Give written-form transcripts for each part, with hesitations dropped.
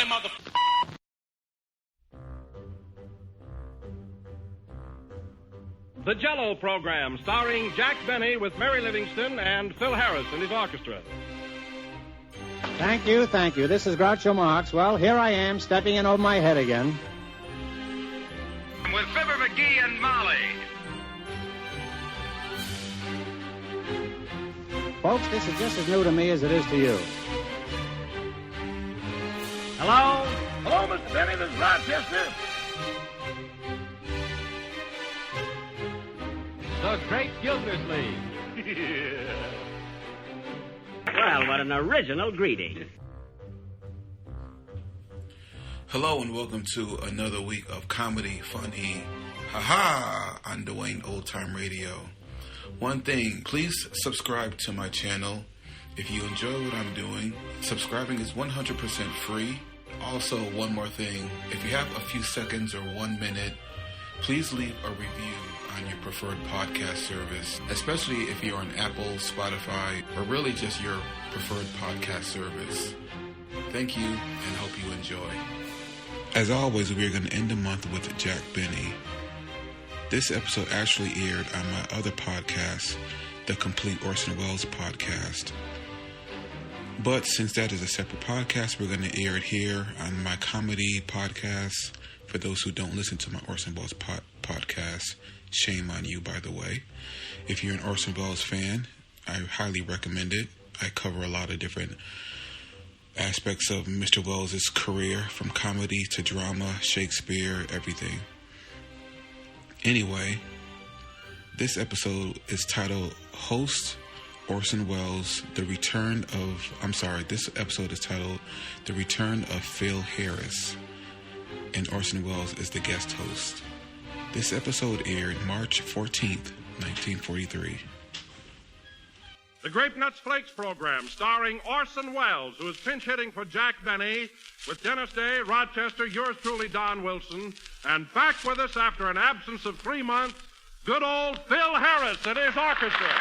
mother... The Jell-O Program, starring Jack Benny with Mary Livingston and Phil Harris and his orchestra. Thank you. This is Groucho Marx. Well, here I am, stepping in over my head again. With Fibber McGee and Molly. Folks, this is just as new to me as it is to you. Hello? Hello, Mr. Benny, this is Rochester. The Great Gildersleeve. Well, what an original greeting. Hello and welcome to another week of comedy, funny, ha-ha, on Dwayne Old Time Radio. One thing, please subscribe to my channel. If you enjoy what I'm doing, subscribing is 100% free. Also, one more thing, if you have a few seconds or 1 minute, please leave a review on your preferred podcast service, especially if you're on Apple, Spotify, or really just your preferred podcast service. Thank you, and hope you enjoy. As always, we're going to end the month with Jack Benny. This episode actually aired on my other podcast, the Complete Orson Welles podcast. But since that is a separate podcast, we're going to air it here on my comedy podcast. For those who don't listen to my Orson Welles podcast, shame on you, by the way. If you're an Orson Welles fan, I highly recommend it. I cover a lot of different aspects of Mr. Welles' career, from comedy to drama, Shakespeare, everything. Anyway, this episode is titled Host Orson Welles, this episode is titled The Return of Phil Harris, and Orson Welles is the guest host. This episode aired March 14th, 1943. The Grape Nuts Flakes program, starring Orson Welles, who is pinch hitting for Jack Benny, with Dennis Day, Rochester, yours truly, Don Wilson, and back with us after an absence of 3 months, good old Phil Harris and his orchestra.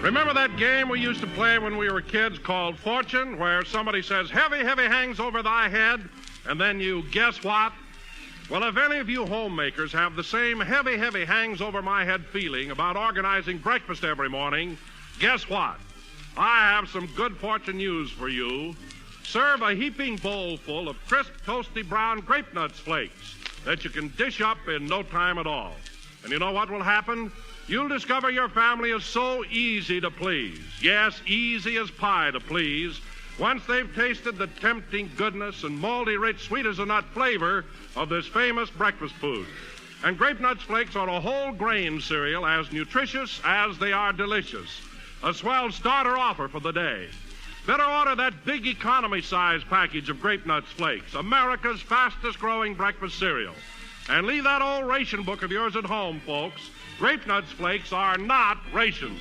Remember that game we used to play when we were kids called Fortune, where somebody says, heavy, heavy hangs over thy head, and then you guess what? Well, if any of you homemakers have the same heavy, heavy hangs over my head feeling about organizing breakfast every morning, guess what? I have some good fortune news for you. Serve a heaping bowl full of crisp, toasty brown grape nuts flakes that you can dish up in no time at all. And you know what will happen? You'll discover your family is so easy to please. Yes, easy as pie to please. Once they've tasted the tempting goodness and moldy, rich, sweet as a nut flavor of this famous breakfast food. And Grape Nuts Flakes are a whole grain cereal as nutritious as they are delicious. A swell starter offer for the day. Better order that big economy size package of Grape Nuts Flakes, America's fastest growing breakfast cereal. And leave that old ration book of yours at home, folks. Grape Nuts Flakes are not rations.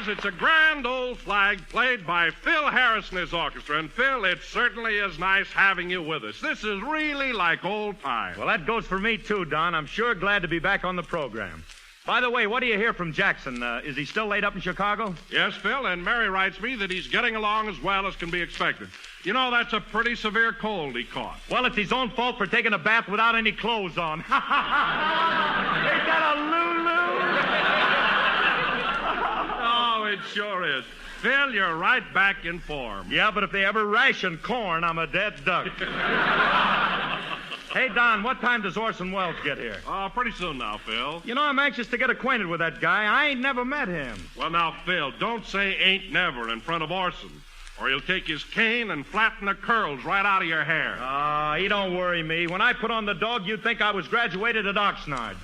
It's a grand old flag played by Phil Harris and his orchestra. And, Phil, it certainly is nice having you with us. This is really like old times. Well, that goes for me, too, Don. I'm sure glad to be back on the program. By the way, what do you hear from Jackson? Is he still laid up in Chicago? Yes, Phil, and Mary writes me that he's getting along as well as can be expected. You know, that's a pretty severe cold he caught. Well, it's his own fault for taking a bath without any clothes on. Ain't that a sure is. Phil, you're right back in form. Yeah, but if they ever ration corn, I'm a dead duck. Hey, Don, what time does Orson Welles get here? Pretty soon now, Phil. You know, I'm anxious to get acquainted with that guy. I ain't never met him. Well, now, Phil, don't say ain't never in front of Orson, or he'll take his cane and flatten the curls right out of your hair. He don't worry me. When I put on the dog, you'd think I was graduated at Oxnard.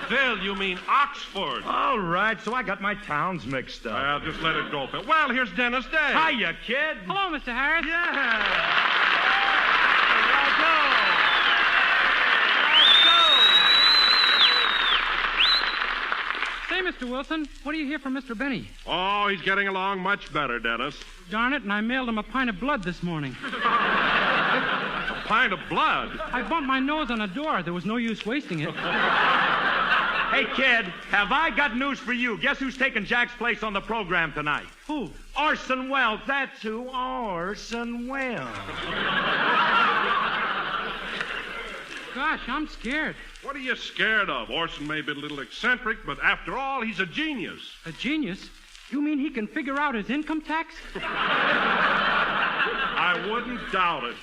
Phil, you mean Oxford. All right, so I got my towns mixed up. Well, just let it go, Phil. Well, here's Dennis Day. Hiya, kid. Hello, Mr. Harris. Yeah. Say, Mr. Wilson, what do you hear from Mr. Benny? Oh, he's getting along much better, Dennis. Darn it, and I mailed him a pint of blood this morning. A pint of blood? I bumped my nose on a door. There was no use wasting it. Hey, kid, have I got news for you? Guess who's taking Jack's place on the program tonight? Who? Orson Welles. That's who. Orson Welles. Gosh, I'm scared. What are you scared of? Orson may be a little eccentric, but after all, he's a genius. A genius? You mean he can figure out his income tax? I wouldn't doubt it.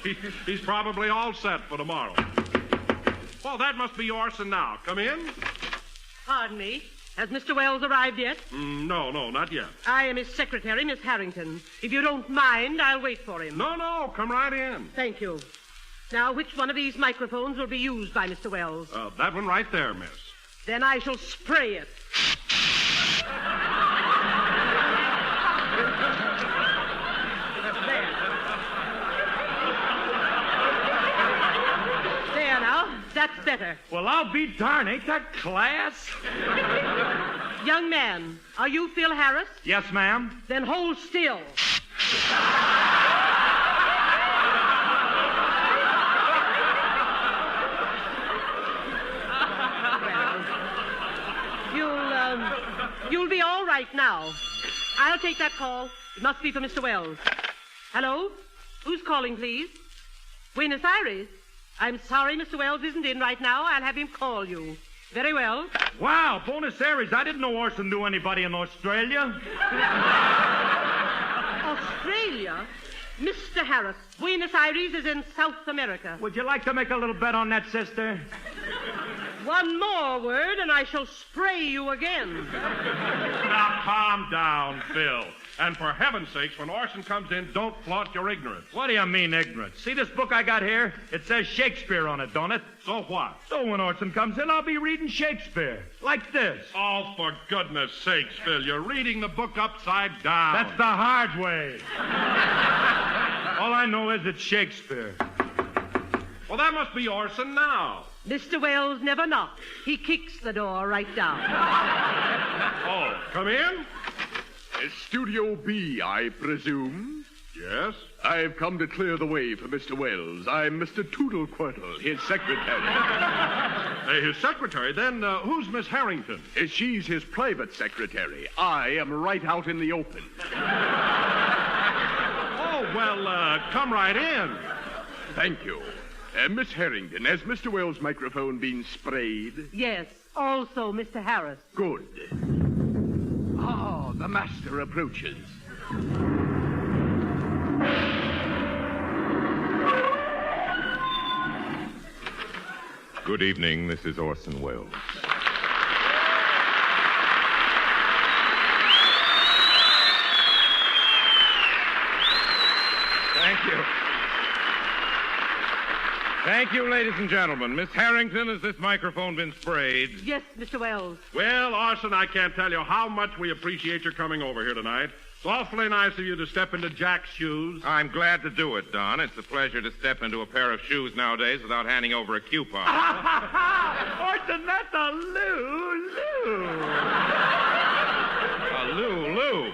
He's probably all set for tomorrow. Well, that must be Orson now. Come in. Pardon me. Has Mr. Wells arrived yet? No, not yet. I am his secretary, Miss Harrington. If you don't mind, I'll wait for him. No, come right in. Thank you. Now, which one of these microphones will be used by Mr. Wells? That one right there, miss. Then I shall spray it. There now. That's better. Well, I'll be darned. Ain't that class? Young man, are you Phil Harris? Yes, ma'am. Then hold still. You'll be all right now. I'll take that call. It must be for Mr. Wells. Hello? Who's calling, please? Buenos Aires? I'm sorry Mr. Wells isn't in right now. I'll have him call you. Very well. Wow, Buenos Aires. I didn't know Orson knew anybody in Australia. Australia? Mr. Harris, Buenos Aires is in South America. Would you like to make a little bet on that, sister? One more word, and I shall spray you again. Now, calm down, Phil. And for heaven's sakes, when Orson comes in, don't flaunt your ignorance. What do you mean, ignorance? See this book I got here? It says Shakespeare on it, don't it? So what? So when Orson comes in, I'll be reading Shakespeare. Like this. Oh, for goodness sakes, Phil, you're reading the book upside down. That's the hard way. All I know is it's Shakespeare. Well, that must be Orson now. Mr. Wells never knocks. He kicks the door right down. Oh, come in? Studio B, I presume? Yes? I've come to clear the way for Mr. Wells. I'm Mr. Toodlequirtle, his secretary. His secretary? Then who's Miss Harrington? She's his private secretary. I am right out in the open. Oh, well, come right in. Thank you. Miss Harrington, has Mr. Wells' microphone been sprayed? Yes, also Mr. Harris. Good. Ah, the master approaches. Good evening. This is Orson Welles. Thank you. Thank you, ladies and gentlemen. Miss Harrington, has this microphone been sprayed? Yes, Mr. Wells. Well, Orson, I can't tell you how much we appreciate your coming over here tonight. It's awfully nice of you to step into Jack's shoes. I'm glad to do it, Don. It's a pleasure to step into a pair of shoes nowadays without handing over a coupon. Orson, that's a Lou. A Lou.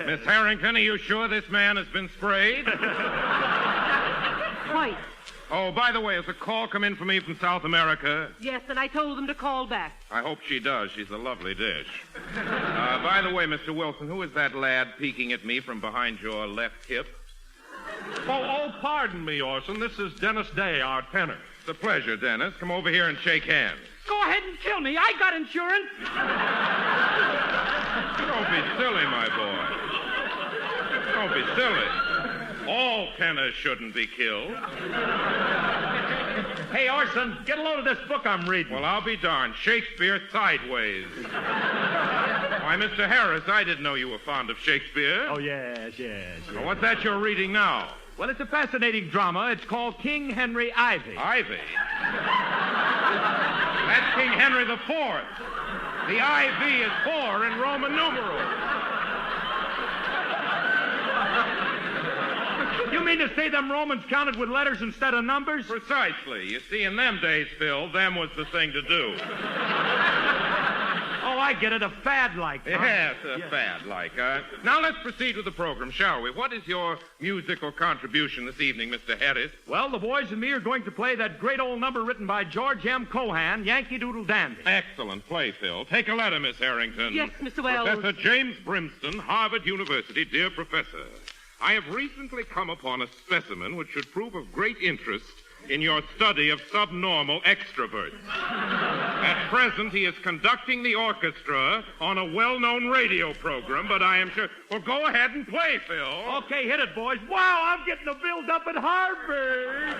Miss Harrington, are you sure this man has been sprayed? Quite. Oh, by the way, has a call come in for me from South America? Yes, and I told them to call back. I hope she does. She's a lovely dish. By the way, Mr. Wilson, who is that lad peeking at me from behind your left hip? Oh, pardon me, Orson. This is Dennis Day, our tenor. It's a pleasure, Dennis. Come over here and shake hands. Go ahead and kill me. I got insurance. Don't be silly, my boy. Don't be silly. All tenors shouldn't be killed. Hey, Orson, get a load of this book I'm reading. Well, I'll be darned. Shakespeare sideways. Why, Mr. Harris, I didn't know you were fond of Shakespeare. Oh, yes. Well, what's that you're reading now? Well, it's a fascinating drama. It's called King Henry Ivy. Ivy? That's King Henry IV. The IV is 4 in Roman numerals. You mean to say them Romans counted with letters instead of numbers? Precisely. You see, in them days, Phil, them was the thing to do. Oh, I get it. A fad-like. Huh? Yes, fad-like. Now let's proceed with the program, shall we? What is your musical contribution this evening, Mr. Harris? Well, the boys and me are going to play that great old number written by George M. Cohan, Yankee Doodle Dandy. Excellent play, Phil. Take a letter, Miss Harrington. Yes, Mr. Wells. Professor James Brimston, Harvard University. Dear Professor, I have recently come upon a specimen which should prove of great interest in your study of subnormal extroverts. At present, he is conducting the orchestra on a well-known radio program, but I am sure... Well, go ahead and play, Phil. Okay, hit it, boys. Wow, I'm getting a build up at Harvard.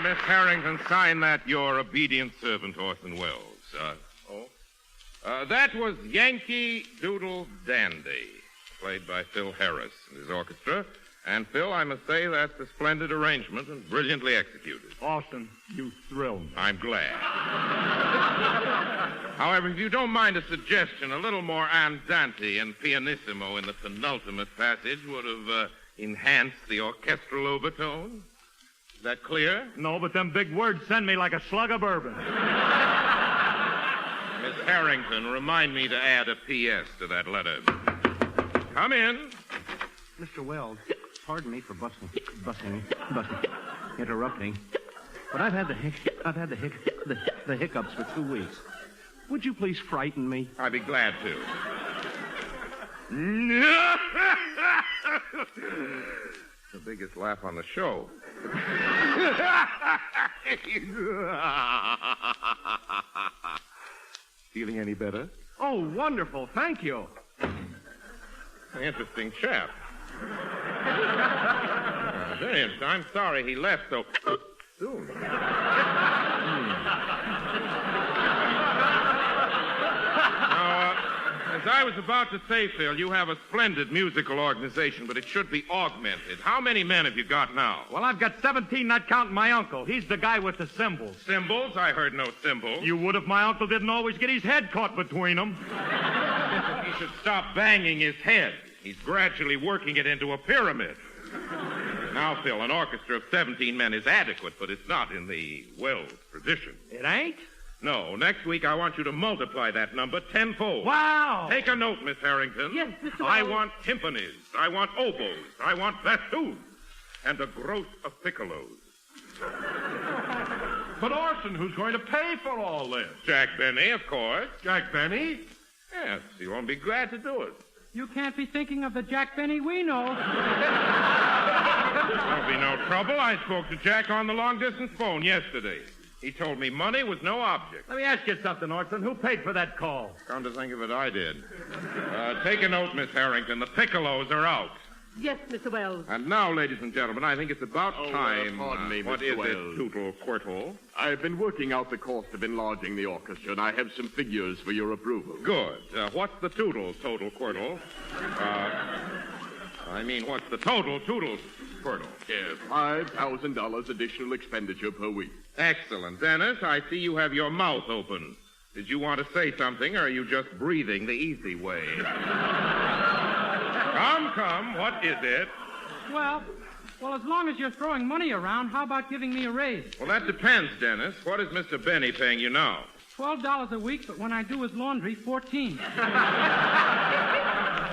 Miss Harrington, sign that your obedient servant, Orson Welles. That was Yankee Doodle Dandy, played by Phil Harris and his orchestra. And, Phil, I must say that's a splendid arrangement and brilliantly executed. Orson, you thrill me. I'm glad. However, if you don't mind a suggestion, a little more andante and pianissimo in the penultimate passage would have enhanced the orchestral overtone. Is that clear? No, but them big words send me like a slug of bourbon. Miss Harrington, remind me to add a P.S. to that letter. Come in. Mr. Wells, pardon me for interrupting, but I've had the hiccups for 2 weeks. Would you please frighten me? I'd be glad to. The biggest laugh on the show. Feeling any better? Oh, wonderful. Thank you. Interesting chap. Very interesting. I'm sorry he left so soon. Now, As I was about to say, Phil, you have a splendid musical organization, but it should be augmented. How many men have you got now? Well, I've got 17, not counting my uncle. He's the guy with the cymbals. Cymbals? I heard no cymbals. You would if my uncle didn't always get his head caught between them. He should stop banging his head. He's gradually working it into a pyramid. Now, Phil, an orchestra of 17 men is adequate, but it's not in the Wells tradition. It ain't? No. Next week, I want you to multiply that number tenfold. Wow! Take a note, Miss Harrington. Yes, Mr. I Wells. want timpanis. I want oboes. I want bassoons. And a gross of piccolos. But Orson, who's going to pay for all this? Jack Benny, of course. Jack Benny? Yes, he won't be glad to do it. You can't be thinking of the Jack Benny we know. There'll be no trouble. I spoke to Jack on the long-distance phone yesterday. He told me money was no object. Let me ask you something, Orson. Who paid for that call? Come to think of it, I did. Take a note, Miss Harrington. The piccolos are out. Yes, Mr. Wells. And now, ladies and gentlemen, I think it's about time. pardon me, What Mr. is Wells. it, Tootle Quirtle? I've been working out the cost of enlarging the orchestra, and I have some figures for your approval. Good. What's the Tootle, Total Quirtle? What's the total Tootle Quirtle? Yes, $5,000 additional expenditure per week. Excellent. Dennis, I see you have your mouth open. Did you want to say something, or are you just breathing the easy way? Come, what is it? Well, as long as you're throwing money around, how about giving me a raise? Well, that depends, Dennis. What is Mr. Benny paying you now? $12 a week, but when I do his laundry, $14.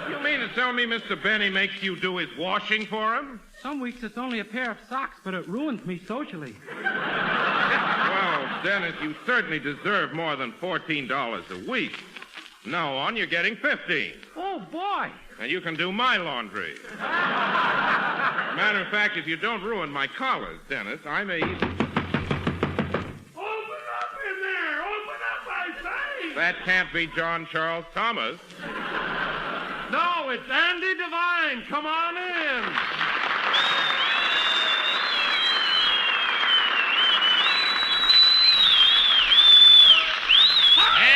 You mean to tell me Mr. Benny makes you do his washing for him? Some weeks it's only a pair of socks, but it ruins me socially. Well, Dennis, you certainly deserve more than $14 a week. From now on, you're getting $15. Oh, boy. And you can do my laundry. Matter of fact, if you don't ruin my collars, Dennis, I may even... Open up in there! Open up, I say! That can't be John Charles Thomas. No, it's Andy Devine. Come on in.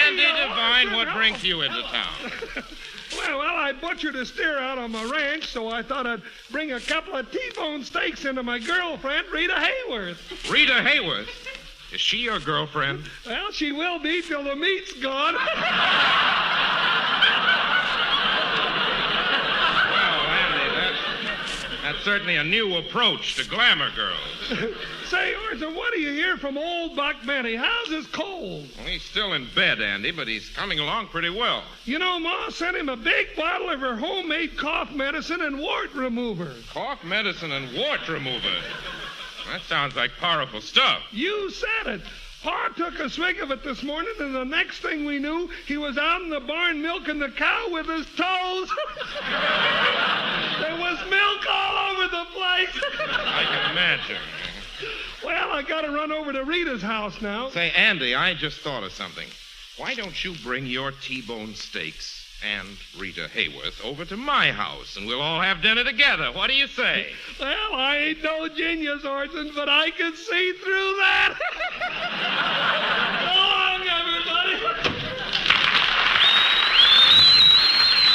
Andy Devine, what brings you into town? Well, I butchered a steer out on my ranch, so I thought I'd bring a couple of T-bone steaks into my girlfriend, Rita Hayworth. Rita Hayworth? Is she your girlfriend? Well, she will be till the meat's gone. Well, Andy, that's certainly a new approach to glamour girls. Say, Orson, what do you hear from old Buck Benny? How's his cold? Well, he's still in bed, Andy, but he's coming along pretty well. You know, Ma sent him a big bottle of her homemade cough medicine and wart remover. Cough medicine and wart remover. That sounds like powerful stuff. You said it. Pa took a swig of it this morning, and the next thing we knew, he was out in the barn milking the cow with his toes. There was milk all over the place. I can imagine. Well, I got to run over to Rita's house now. Say, Andy, I just thought of something. Why don't you bring your T-bone steaks and Rita Hayworth over to my house, and we'll all have dinner together? What do you say? Well, I ain't no genius, Orson, but I can see through that. So long, everybody.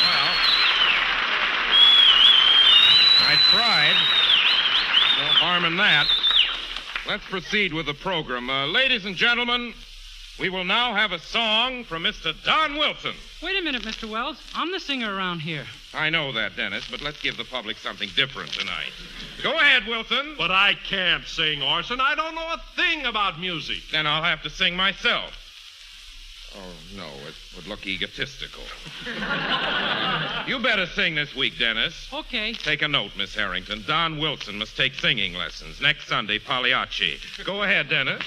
Well, I tried. No harm in that. Let's proceed with the program. Ladies and gentlemen, we will now have a song from Mr. Don Wilson. Wait a minute, Mr. Wells. I'm the singer around here. I know that, Dennis, but let's give the public something different tonight. Go ahead, Wilson. But I can't sing, Orson. I don't know a thing about music. Then I'll have to sing myself. Oh, no, it would look egotistical. You better sing this week, Dennis. Okay. Take a note, Miss Harrington. Don Wilson must take singing lessons. Next Sunday, Pagliacci. Go ahead, Dennis.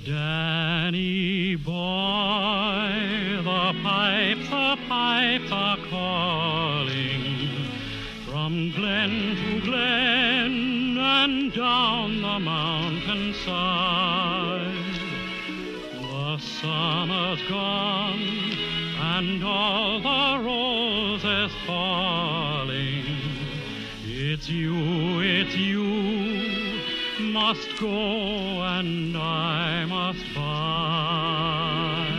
Danny boy, the pipes are calling from glen to glen and down the mountainside. The summer's gone and all the roses falling. It's you must go and I must bide.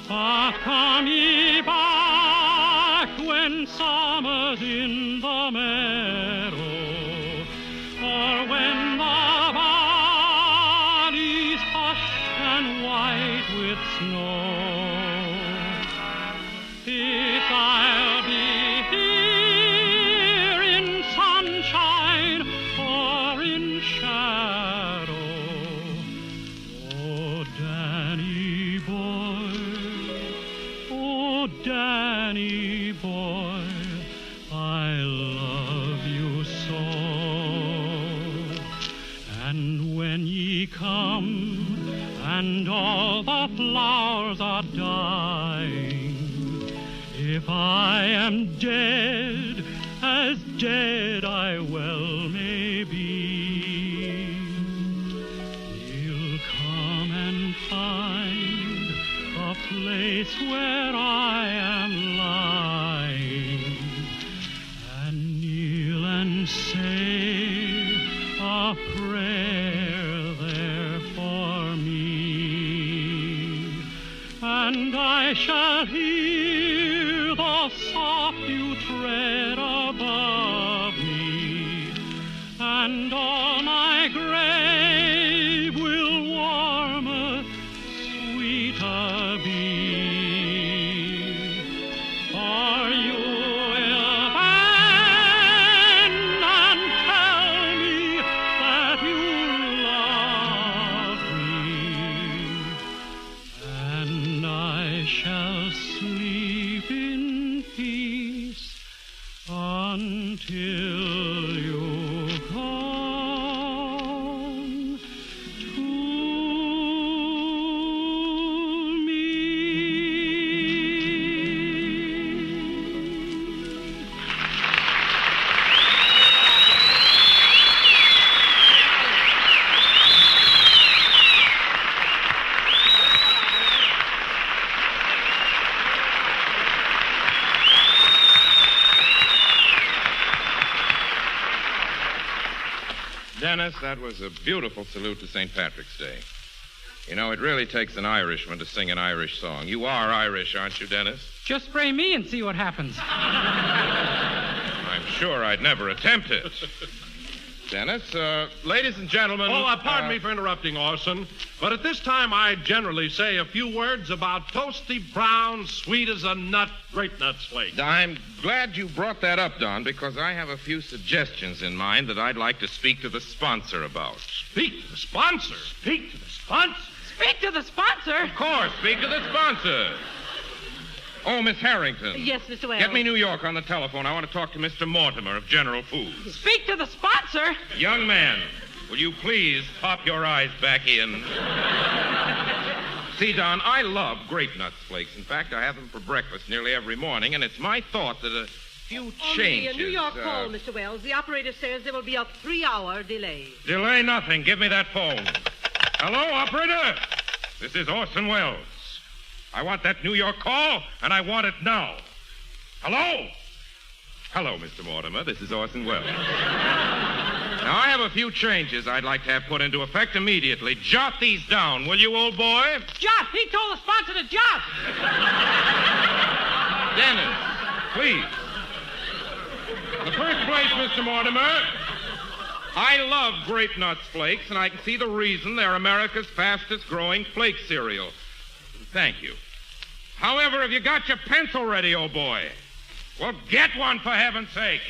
But come ye back when summer's in the meadow, or when the valley's hushed and white with snow. If I'll be here in sunshine or in shadow, oh, Danny boy, I love you so. And when ye come and all the flowers are dying, if I am dead, as dead I well may be, you'll come and find a place where I am lying, and kneel and say a prayer there for me, and I shall hear the soft dew tread above me, and all my grave will warmer, sweeter be. For you will bend and tell me that you love me, and I shall sleep in peace until you come to me. Dennis, that was a beautiful salute to St. Patrick's Day. You know, it really takes an Irishman to sing an Irish song. You are Irish, aren't you, Dennis? Just spray me and see what happens. I'm sure I'd never attempt it. Dennis, ladies and gentlemen... Oh, pardon me for interrupting, Orson, but at this time I generally say a few words about toasty brown, sweet as a nut, grape nuts flakes. I'm glad you brought that up, Don, because I have a few suggestions in mind that I'd like to speak to the sponsor about. Speak to the sponsor? Speak to the sponsor? Speak to the sponsor? Of course, speak to the sponsor. Oh, Miss Harrington. Yes, Mr. Wells. Get me New York on the telephone. I want to talk to Mr. Mortimer of General Foods. Speak to the sponsor? Young man, will you please pop your eyes back in? See, Don, I love grape nuts flakes. In fact, I have them for breakfast nearly every morning, and it's my thought that a few changes... Only a New York call, Mr. Wells. The operator says there will be a 3-hour delay. Delay nothing. Give me that phone. Hello, operator? This is Orson Welles. I want that New York call, and I want it now. Hello? Hello, Mr. Mortimer. This is Orson Welles. Now, I have a few changes I'd like to have put into effect immediately. Jot these down, will you, old boy? Jot! He told the sponsor to jot! Dennis, please. In the first place, Mr. Mortimer, I love grape nuts flakes, and I can see the reason they're America's fastest-growing flake cereal. Thank you. However, have you got your pencil ready, old boy? Well, get one, for heaven's sake.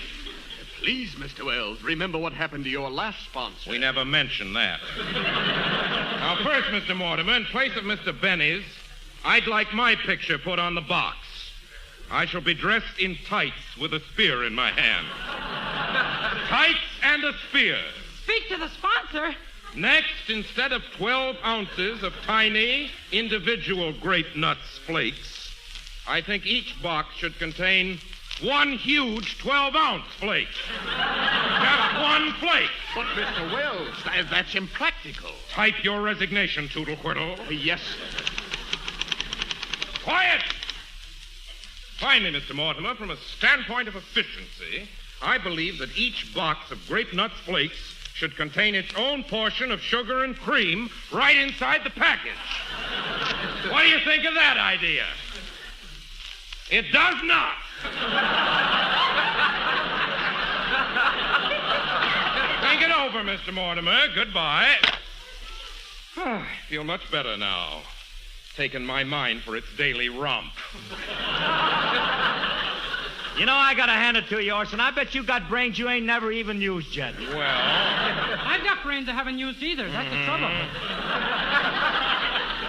Please, Mr. Wells, remember what happened to your last sponsor. We never mentioned that. Now, first, Mr. Mortimer, in place of Mr. Benny's, I'd like my picture put on the box. I shall be dressed in tights with a spear in my hand. Tights and a spear. Speak to the sponsor. Next, instead of 12 ounces of tiny, individual grape nuts flakes, I think each box should contain one huge 12-ounce flake. Just one flake. But, Mr. Wells, that's impractical. Type your resignation, Toodle Whittle. Yes, sir. Quiet! Finally, Mr. Mortimer, from a standpoint of efficiency, I believe that each box of Grape Nuts Flakes should contain its own portion of sugar and cream right inside the package. What do you think of that idea? It does not. Think it over, Mr. Mortimer. Goodbye. I feel much better now. Taken my mind for its daily romp. You know, I gotta hand it to you, Orson. I bet you got brains you ain't never even used yet. Well... I've got brains I haven't used either. That's the trouble.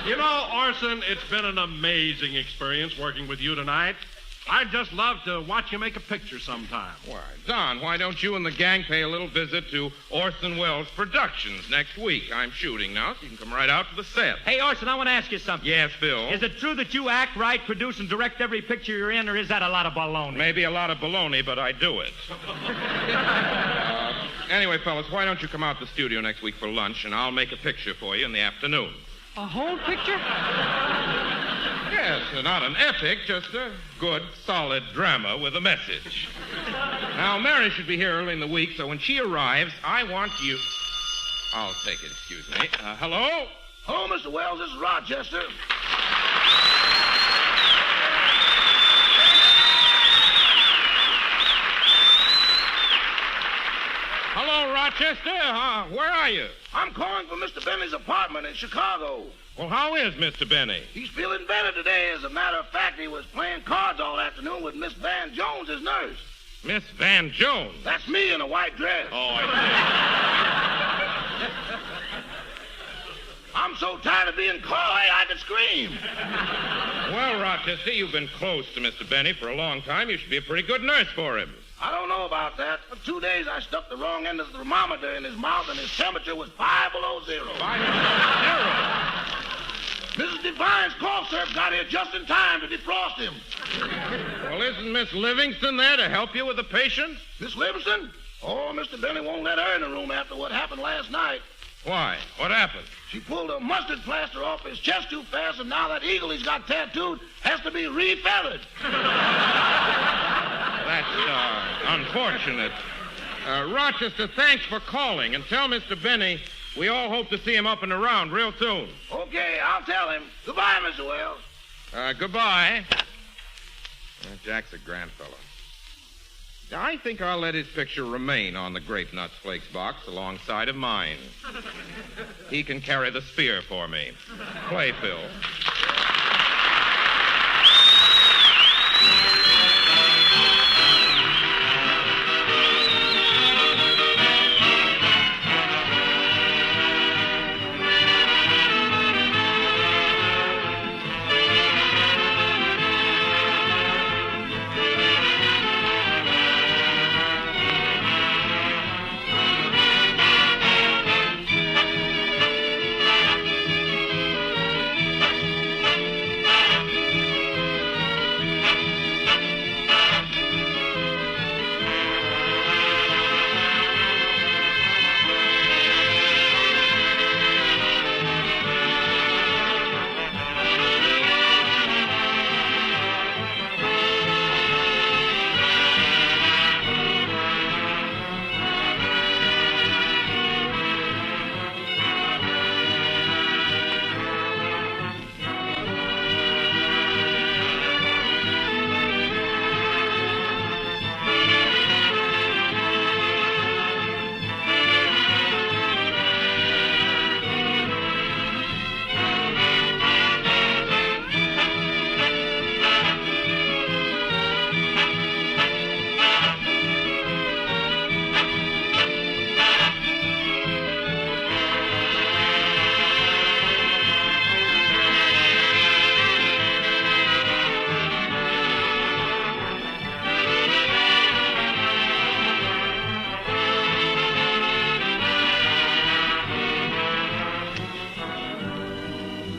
You know, Orson, it's been an amazing experience working with you tonight. I'd just love to watch you make a picture sometime. Why, Don, why don't you and the gang pay a little visit to Orson Welles Productions next week? I'm shooting now, so you can come right out to the set. Hey, Orson, I want to ask you something. Yes, Phil? Is it true that you act, write, produce, and direct every picture you're in, or is that a lot of baloney? Maybe a lot of baloney, but I do it. Anyway, fellas, why don't you come out to the studio next week for lunch, and I'll make a picture for you in the afternoon. A whole picture? Yes, not an epic, just a good, solid drama with a message. Now, Mary should be here early in the week, so when she arrives, I want you... I'll take it, excuse me. Hello? Hello, Mr. Wells. This is Rochester. Hello, Rochester. Where are you? I'm calling for Mr. Benny's apartment in Chicago. Well, how is Mr. Benny? He's feeling better today. As a matter of fact, he was playing cards all afternoon with Miss Van Jones, his nurse. Miss Van Jones? That's me in a white dress. Oh, I see. I'm so tired of being coy, I could scream. Well, Rochester, you've been close to Mr. Benny for a long time. You should be a pretty good nurse for him. I don't know about that. For 2 days, I stuck the wrong end of the thermometer in his mouth, and his temperature was 5 below zero. 5 below zero? Mrs. Devine's cough syrup got here just in time to defrost him. Well, isn't Miss Livingston there to help you with the patient? Miss Livingston? Oh, Mr. Benny won't let her in the room after what happened last night. Why? What happened? She pulled a mustard plaster off his chest too fast, and now that eagle he's got tattooed has to be re-feathered. That's unfortunate. Rochester, thanks for calling, and tell Mr. Benny we all hope to see him up and around real soon. Okay, I'll tell him. Goodbye, Mr. Wells. Goodbye. Jack's a grand fellow. I think I'll let his picture remain on the Grape Nuts Flakes box alongside of mine. He can carry the spear for me. Play, Phil.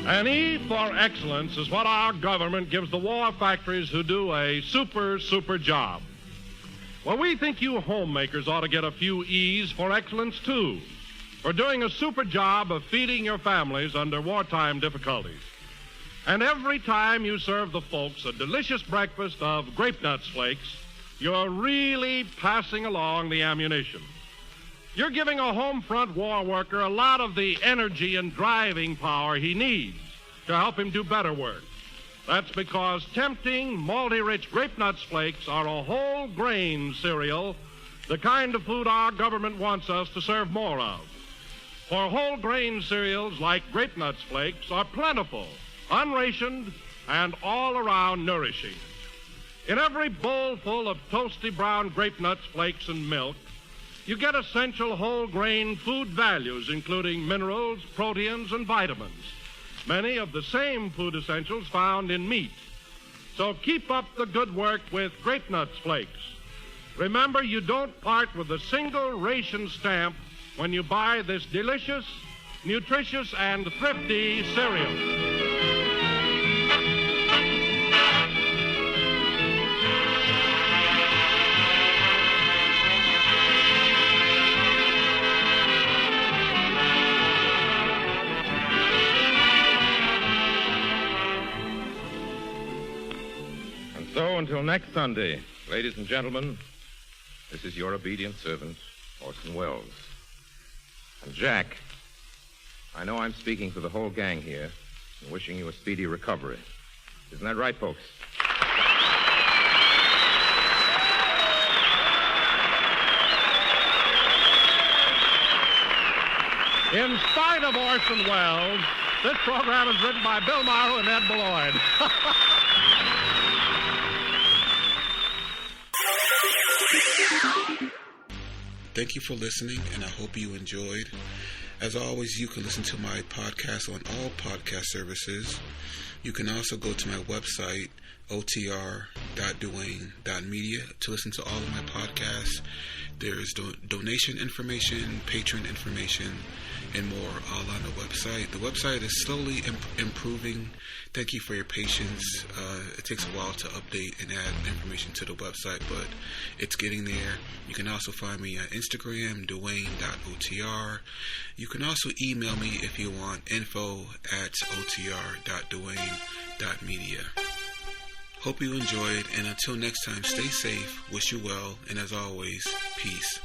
An E for excellence is what our government gives the war factories who do a super job. Well, we think you homemakers ought to get a few E's for excellence, too, for doing a super job of feeding your families under wartime difficulties. And every time you serve the folks a delicious breakfast of grape nuts flakes, you're really passing along the ammunition. You're giving a home front war worker a lot of the energy and driving power he needs to help him do better work. That's because tempting, malty-rich grape nuts flakes are a whole grain cereal, the kind of food our government wants us to serve more of. For whole grain cereals like grape nuts flakes are plentiful, unrationed, and all around nourishing. In every bowl full of toasty brown grape nuts flakes and milk, you get essential whole grain food values, including minerals, proteins, and vitamins. Many of the same food essentials found in meat. So keep up the good work with grape nuts flakes. Remember, you don't part with a single ration stamp when you buy this delicious, nutritious, and thrifty cereal. So, until next Sunday, ladies and gentlemen, this is your obedient servant, Orson Welles. And Jack, I know I'm speaking for the whole gang here and wishing you a speedy recovery. Isn't that right, folks? In spite of Orson Welles, this program is written by Bill Morrow and Ed Beloyd. Thank you for listening, and I hope you enjoyed. As always, you can listen to my podcast on all podcast services. You can also go to my website, otr.duane.media, to listen to all of my podcasts. There's donation information, patron information, and more all on the website. The website is slowly improving. Thank you for your patience. It takes a while to update and add information to the website, but it's getting there. You can also find me on Instagram, Duane.otr. You can also email me if you want, info@otr.duane.media. Hope you enjoyed, and until next time, stay safe, wish you well, and as always, peace.